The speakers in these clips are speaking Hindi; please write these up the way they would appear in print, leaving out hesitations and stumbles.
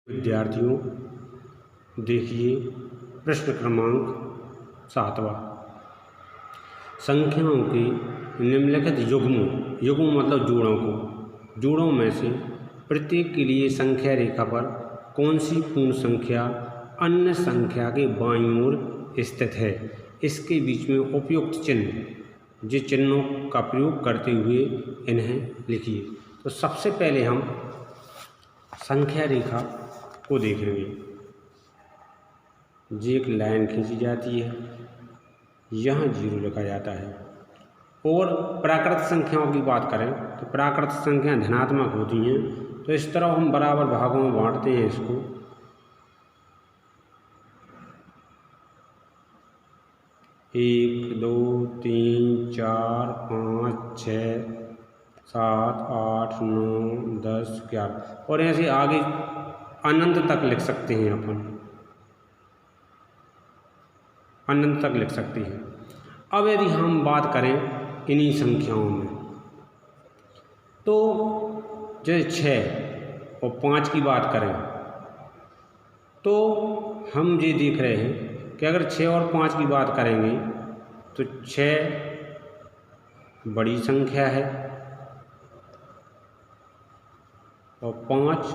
विद्यार्थियों, देखिए प्रश्न क्रमांक 7वां। संख्याओं के निम्नलिखित युग्मों मतलब जोड़ों में से प्रत्येक के लिए संख्या रेखा पर कौन सी पूर्ण संख्या अन्य संख्या के बाईं ओर स्थित है, इसके बीच में उपयुक्त चिन्ह जिस चिन्हों का प्रयोग करते हुए इन्हें लिखिए। तो सबसे पहले हम संख्या रेखा को देखेंगे। जी एक लाइन खींची जाती है, यहाँ 0 लिखा जाता है। और प्राकृत संख्याओं की बात करें तो प्राकृत संख्याएं धनात्मक होती हैं, तो इस तरह हम बराबर भागों में बांटते हैं इसको। एक, दो, 3, 4, 5, 6, 7, 8, 9, 10, 11 और ऐसे आगे अनंत तक लिख सकते हैं। अपन अनंत तक लिख सकते हैं। अब यदि हम बात करें इन्हीं संख्याओं में, तो जैसे 6 और 5 की बात करें तो हम ये देख रहे हैं कि अगर 6 और 5 की बात करेंगे तो 6 बड़ी संख्या है और 5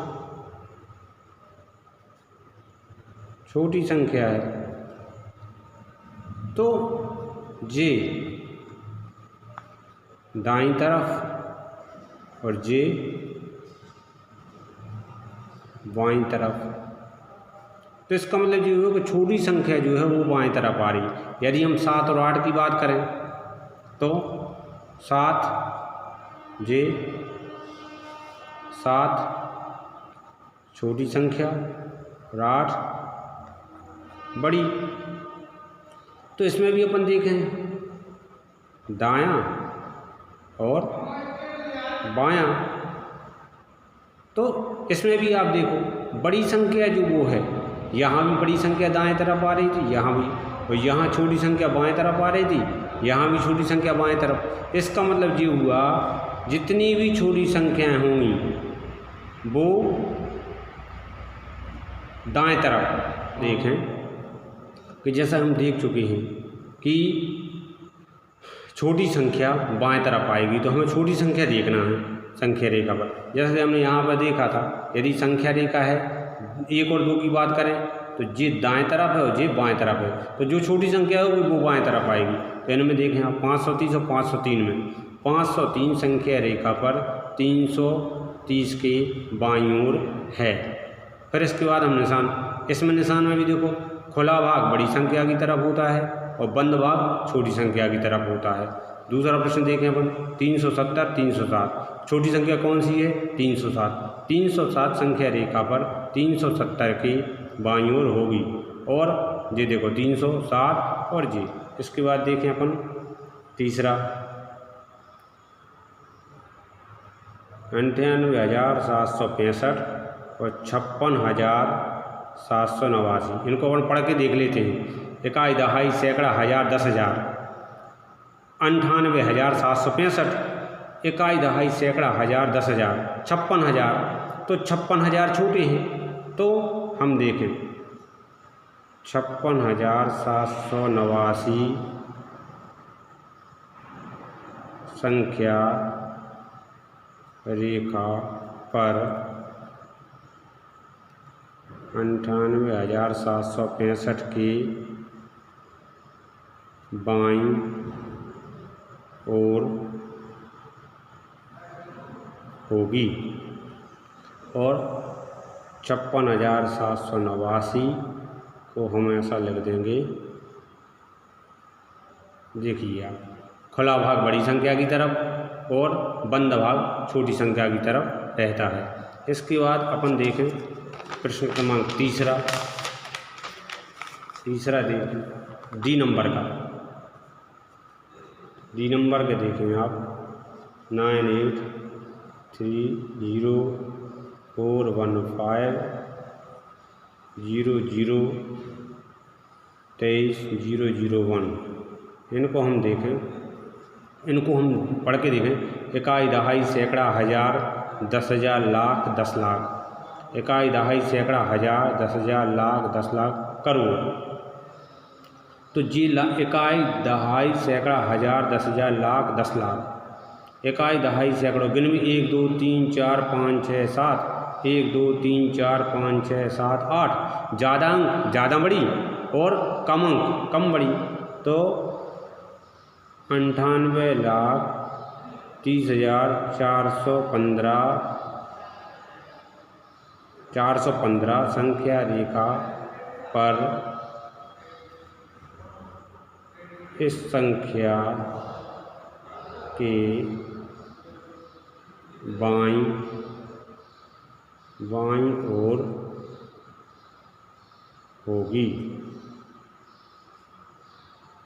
छोटी संख्या है। तो जे दाईं तरफ और जे बाईं तरफ। तो इसका मतलब ये हुआ कि छोटी संख्या जो है वो बाईं तरफ आ रही है। यदि हम 7 और 8 की बात करें तो 7 जे 7 छोटी संख्या और 8 बड़ी। तो इसमें भी अपन देखें दायां और बायां, तो इसमें भी आप देखो बड़ी संख्या जो वो है, यहाँ भी बड़ी संख्या दाएं तरफ आ रही थी, यहाँ भी, और यहाँ छोटी संख्या बाएं तरफ आ रही थी, यहाँ भी छोटी संख्या बाएं तरफ। इसका मतलब ये हुआ जितनी भी छोटी संख्याएं होंगी वो दाएं तरफ। देखें कि जैसा हम देख चुके हैं कि छोटी संख्या बाएं तरफ आएगी, तो हमें छोटी संख्या देखना है संख्या रेखा पर। जैसे हमने यहाँ पर देखा था, यदि संख्या रेखा है 1 और 2 की बात करें तो ये दाएं तरफ है और ये बाएं तरफ है, तो जो छोटी संख्या है वो बाएं तरफ आएगी। तो इनमें देखें आप 530 और 503 में 503 संख्या रेखा पर 330 के बाईं ओर है। फिर इसके बाद हम इसमें निशान में भी देखो खुला भाग बड़ी संख्या की तरफ होता है और बंद भाग छोटी संख्या की तरफ होता है। दूसरा प्रश्न देखें अपन 370 307 छोटी संख्या कौन सी है 307। 307 संख्या रेखा पर 370 के बाईं ओर होगी। और ये देखो 307 और जी। इसके बाद देखें अपन तीसरा 98,765 और 56,789। इनको अपन पढ़ के देख लेते हैं। इकाई दहाई सैकड़ा हजार 10,000। 98,765 इकाई दहाई सैकड़ा हजार 10,000। 56,000, तो 56,000 छोटे हैं, तो हम देखें 56,789 संख्या रेखा पर 98,765 के बाईं ओर होगी। और 56,789 को हम ऐसा लिख देंगे। देखिए आप, खुला भाग बड़ी संख्या की तरफ और बंद भाग छोटी संख्या की तरफ रहता है। इसके बाद अपन देखें प्रश्न क्रमांक तीसरा देखें डी नंबर का। डी नंबर के देखें आप 9830041500230001। इनको हम देखें, इनको हम पढ़ के देखें। इकाई दहाई सैकड़ा हजार 10,000 लाख 10 लाख। इकाई, दहाई, सैकड़ा, हजार, 10,000, लाख, 10 लाख, करोड़। तो जी इकाई, दहाई, सैकड़ा, हजार, 10,000, लाख, 10 लाख। इकाई, दहाई, सैकड़ों गिन में 1 2 3 4 5 6 7, 1 2 3 4 5 6 7 8। ज़्यादा अंक ज़्यादा बड़ी और कम अंक कम बड़ी। तो 98,30,415 संख्या रेखा पर इस संख्या के बाईं ओर होगी।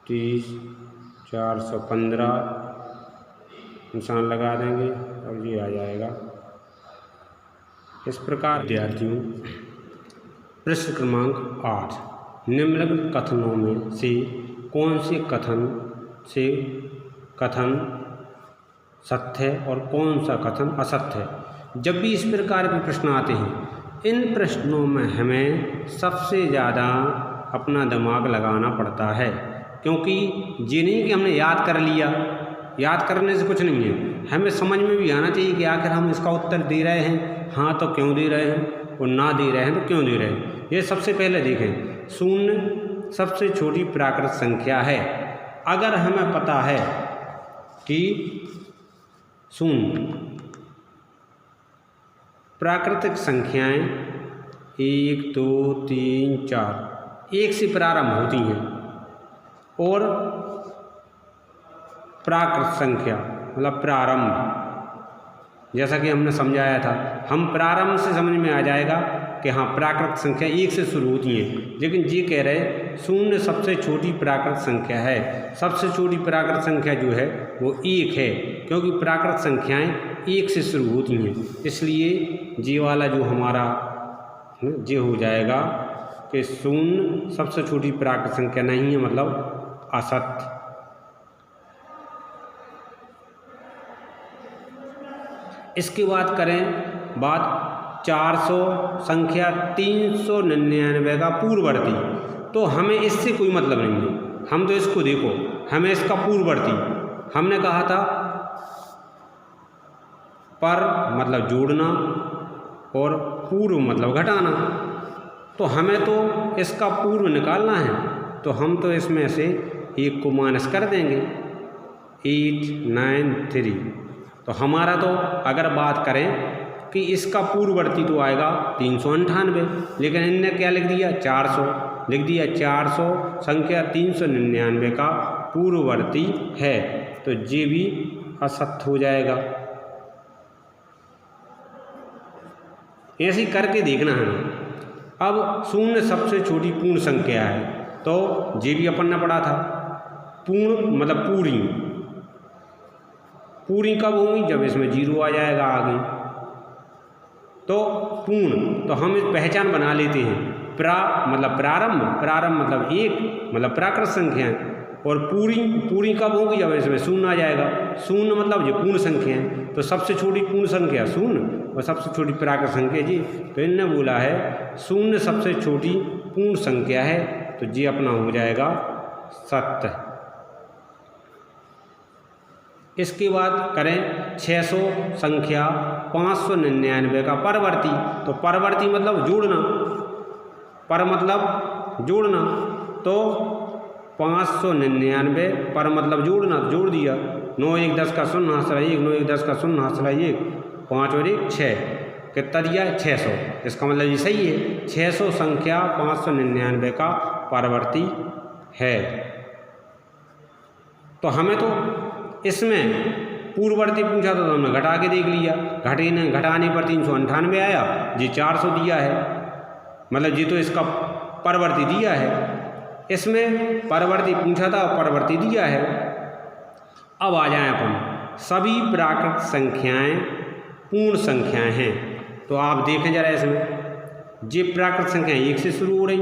30,415 निशान लगा देंगे और ये आ जाएगा। इस प्रकार विद्यार्थियों, प्रश्न क्रमांक 8, निम्नलिखित कथनों में से कौन से कथन सत्य है और कौन सा कथन असत्य है। जब भी इस प्रकार के प्रश्न आते हैं, इन प्रश्नों में हमें सबसे ज़्यादा अपना दिमाग लगाना पड़ता है, क्योंकि ये नहीं कि हमने याद कर लिया, याद करने से कुछ नहीं है, हमें समझ में भी आना चाहिए कि आखिर हम इसका उत्तर दे रहे हैं, हाँ तो क्यों दे रहे हैं, और ना दे रहे हैं तो क्यों दे रहे हैं। ये सबसे पहले देखें, शून्य सबसे छोटी प्राकृत संख्या है। अगर हमें पता है कि शून्य प्राकृतिक संख्याएं 1 2 3 4 1 से प्रारंभ होती हैं, और प्राकृत संख्या मतलब प्रारंभ, जैसा कि हमने समझाया था, हम प्रारंभ से समझ में आ जाएगा कि हाँ प्राकृत संख्या 1 से शुरू होती है। लेकिन ये कह रहे शून्य सबसे छोटी प्राकृत संख्या है। सबसे छोटी प्राकृत संख्या जो है वो 1 है, क्योंकि प्राकृत संख्याएं 1 से शुरू होती हैं। इसलिए ये वाला जो हमारा ये हो जाएगा कि शून्य सबसे छोटी प्राकृत संख्या नहीं है, मतलब असत्य। इसके बाद करें बात 400 संख्या 399 का पूर्ववर्ती। तो हमें इससे कोई मतलब नहीं है, हम तो इसको देखो, हमें इसका पूर्ववर्ती, हमने कहा था पर मतलब जोड़ना और पूर्व मतलब घटाना, तो हमें तो इसका पूर्व निकालना है, तो हम तो इसमें से 1 को माइनस कर देंगे, 893। तो हमारा तो अगर बात करें कि इसका पूर्ववर्ती तो आएगा 398, लेकिन इनने क्या लिख दिया 400 लिख दिया। 400 संख्या 399 का पूर्ववर्ती है, तो ये भी असत्य हो जाएगा। ऐसे ही करके देखना है। अब शून्य सबसे छोटी पूर्ण संख्या है, तो ये भी अपन ने पढ़ा था। पूर्ण मतलब पूरी, पूरी कब होगी, जब इसमें 0 आ जाएगा आगे। तो पूर्ण, तो हम इस पहचान बना लेते हैं, मतलब प्रारंभ, प्रारंभ मतलब 1 मतलब प्राकृत संख्या है, और पूरी कब होगी, जब इसमें 0 आ जाएगा। 0 मतलब ये पूर्ण संख्या है, तो सबसे छोटी पूर्ण संख्या 0 और सबसे छोटी प्राकृत संख्या जी। तो इनने बोला है शून्य सबसे छोटी पूर्ण संख्या है, तो जी अपना हो जाएगा सत्य। इसके बाद करें 600 संख्या 599 का परवर्ती। तो परवर्ती मतलब जोड़ना, पर मतलब जोड़ना, तो 599 पर मतलब जोड़ना, जोड़ दिया। 9 1 10 का 0 हासिल 1, 9 1 10 का 0 हासिल 1, 5 और 1 6, कितना दिया 600। इसका मतलब ये सही है, 600 संख्या 599 का परवर्ती है। तो हमें तो इसमें पूर्ववर्ती पूछा तो हमने घटा के देख लिया, घटाने पर 398 आया, जी 400 दिया है, मतलब जी तो इसका परवर्ती दिया है। इसमें परवर्ती पूछा था, परवर्ती दिया है। अब आ जाएं अपन, सभी प्राकृत संख्याएं पूर्ण संख्याएं हैं। तो आप देखें जरा, इसमें ये प्राकृत संख्याएं 1 से शुरू हो रही,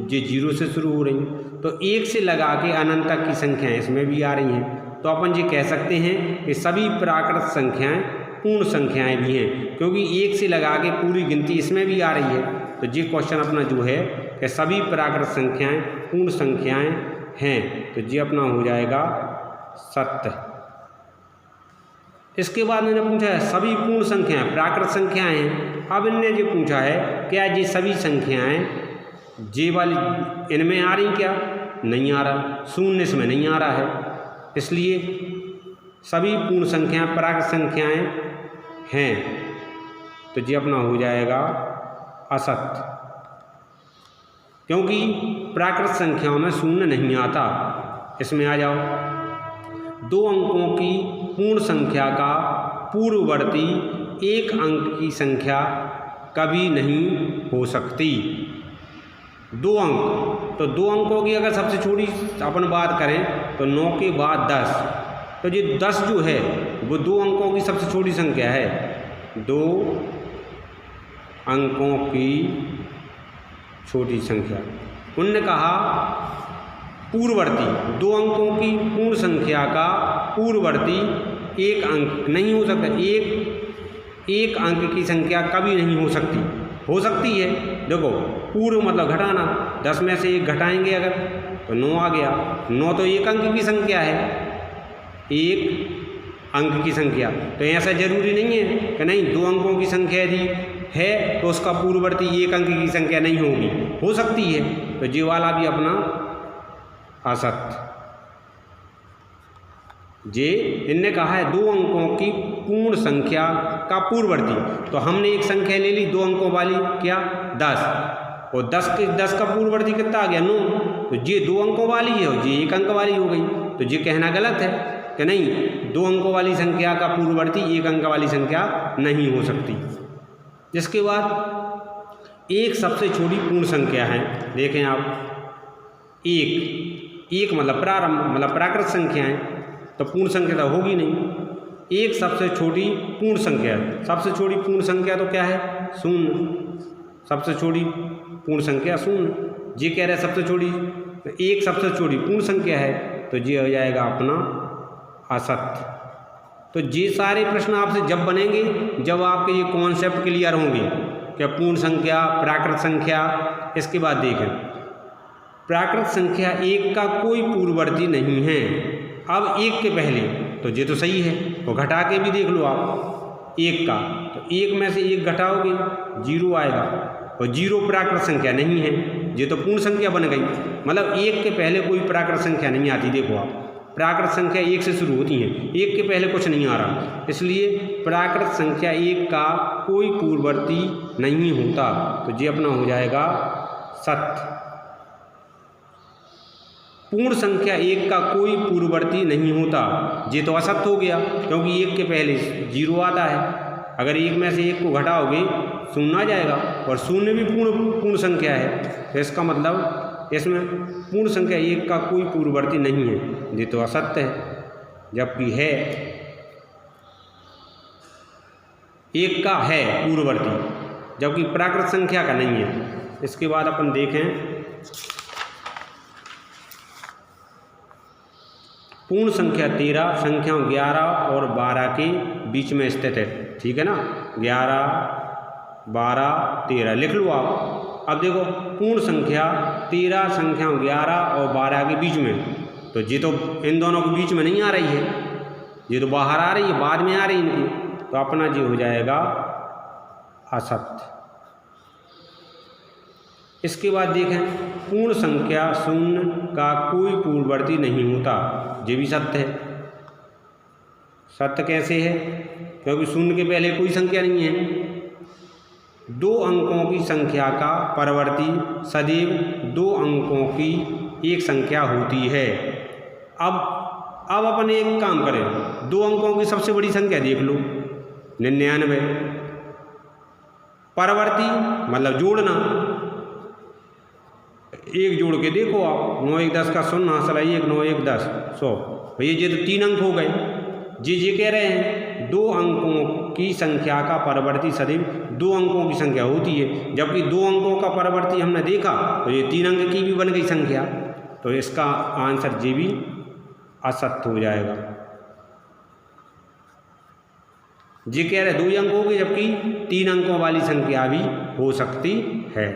ये 0 से शुरू हो रही, तो 1 से लगा के अनंत तक की संख्याएं इसमें भी आ रही हैं। तो अपन ये कह सकते हैं कि सभी प्राकृत संख्याएं पूर्ण संख्याएं भी हैं, क्योंकि एक से लगा के पूरी गिनती इसमें भी आ रही है। तो ये क्वेश्चन अपना जो है कि सभी प्राकृत संख्याएं पूर्ण संख्याएं हैं, तो ये अपना हो जाएगा सत्य। इसके बाद मैंने पूछा है सभी पूर्ण संख्याएं प्राकृत संख्याएं हैं। अब इनने जो पूछा है क्या ये सभी संख्याएं जे वाली इनमें आ रही, क्या नहीं आ रहा, शून्य इसमें नहीं आ रहा है, इसलिए सभी पूर्ण संख्याएं प्राकृत संख्याएं हैं, तो ये अपना हो जाएगा असत्य, क्योंकि प्राकृत संख्याओं में शून्य नहीं आता। इसमें आ जाओ, 2 अंकों की पूर्ण संख्या का पूर्ववर्ती 1 अंक की संख्या कभी नहीं हो सकती। 2 अंक, तो 2 अंकों की अगर सबसे छोटी अपन बात करें तो 9 के बाद 10, तो ये 10 जो है वो 2 अंकों की सबसे छोटी संख्या है। 2 अंकों की छोटी संख्या, उनने कहा पूर्ववर्ती 2 अंकों की पूर्ण संख्या का पूर्ववर्ती 1 अंक नहीं हो सकता। एक अंक की संख्या कभी नहीं हो सकती। हो सकती है, देखो पूर्व मतलब घटाना, 10 में से 1 घटाएंगे अगर तो 9 आ गया। 9 तो 1 अंक की संख्या है, 1 अंक की संख्या, तो ऐसा जरूरी नहीं है कि नहीं 2 अंकों की संख्या यदि है तो उसका पूर्ववर्ती 1 अंक की संख्या नहीं होगी, हो सकती है। तो ये वाला भी अपना असत्य। जे इनने कहा है 2 अंकों की पूर्ण संख्या का पूर्ववर्ती, तो हमने एक संख्या ले ली 2 अंकों वाली, क्या 10, और 10 का पूर्ववर्ती कितना आ गया 9, तो ये 2 अंकों वाली है और ये 1 अंक वाली हो गई। तो ये कहना गलत है कि नहीं 2 अंकों वाली संख्या का पूर्ववर्ती 1 अंक वाली संख्या नहीं हो सकती। जिसके बाद एक सबसे छोटी पूर्ण संख्या है, देखें आप, एक मतलब प्रारंभ मतलब प्राकृत संख्या है, तो पूर्ण संख्या तो होगी नहीं। एक सबसे छोटी पूर्ण संख्या, सबसे छोटी पूर्ण संख्या तो क्या है 0, सबसे छोटी पूर्ण संख्या 0। ये कह रहे हैं सबसे छोटी, एक सबसे छोटी पूर्ण संख्या है, तो ये हो जाएगा अपना असत्य। तो ये सारे प्रश्न आपसे जब बनेंगे जब आपके ये कॉन्सेप्ट क्लियर होंगे कि पूर्ण संख्या प्राकृत संख्या। इसके बाद देखें, प्राकृत संख्या 1 का कोई पूर्ववर्ती नहीं है। अब 1 के पहले, तो ये तो सही है, तो घटा के भी देख लो आप 1 का, तो 1 में से 1 घटाओगे 0 आएगा, और 0 प्राकृत संख्या नहीं है, ये तो पूर्ण संख्या बन गई। मतलब 1 के पहले कोई प्राकृत संख्या नहीं आती। देखो आप, प्राकृत संख्या 1 से शुरू होती है, 1 के पहले कुछ नहीं आ रहा, इसलिए प्राकृत संख्या 1 का कोई पूर्ववर्ती नहीं होता, तो ये अपना हो जाएगा सत्य। पूर्ण संख्या 1 का कोई पूर्ववर्ती नहीं होता, ये तो असत्य हो गया, क्योंकि 1 के पहले 0 आता है। अगर 1 में से 1 को घटाओगे 0 आ जाएगा, और 0 भी पूर्ण संख्या है, तो इसका मतलब इसमें पूर्ण संख्या 1 का कोई पूर्ववर्ती नहीं है, ये तो असत्य है। जबकि है 1 का है पूर्ववर्ती, जबकि प्राकृत संख्या का नहीं है। इसके बाद अपन देखें, पूर्ण संख्या 13 संख्याओं 11 और 12 के बीच में स्थित है, ठीक है ना। 11, 12, 13 लिख लो आप। अब देखो पूर्ण संख्या 13 संख्याओं 11 और 12 के बीच में, तो ये तो इन दोनों के बीच में नहीं आ रही है, ये तो बाहर आ रही है, बाद में आ रही है इनकी, तो अपना ये हो जाएगा असत्य। इसके बाद देखें, पूर्ण संख्या 0 का कोई पूर्ववर्ती नहीं होता, ये भी सत्य है। सत्य कैसे है? क्योंकि 0 के पहले कोई संख्या नहीं है। 2 अंकों की संख्या का परवर्ती सदैव 2 अंकों की एक संख्या होती है। अब अपन एक काम करें, 2 अंकों की सबसे बड़ी संख्या देख लो 99। परवर्ती मतलब जोड़ना, 1 जोड़ के देखो आप, 9 1 10 का 0 * 1 9 1 10 100, भैया ये तो 3 अंक हो गए। जी कह रहे हैं 2 अंकों की संख्या का परवर्ती सदैव 2 अंकों की संख्या होती है, जबकि 2 अंकों का परवर्ती हमने देखा तो ये 3 अंक की भी बन गई संख्या, तो इसका आंसर जी भी असत्य हो जाएगा। जी कह रहे 2 अंकों की, जबकि 3 अंकों वाली संख्या भी हो सकती है।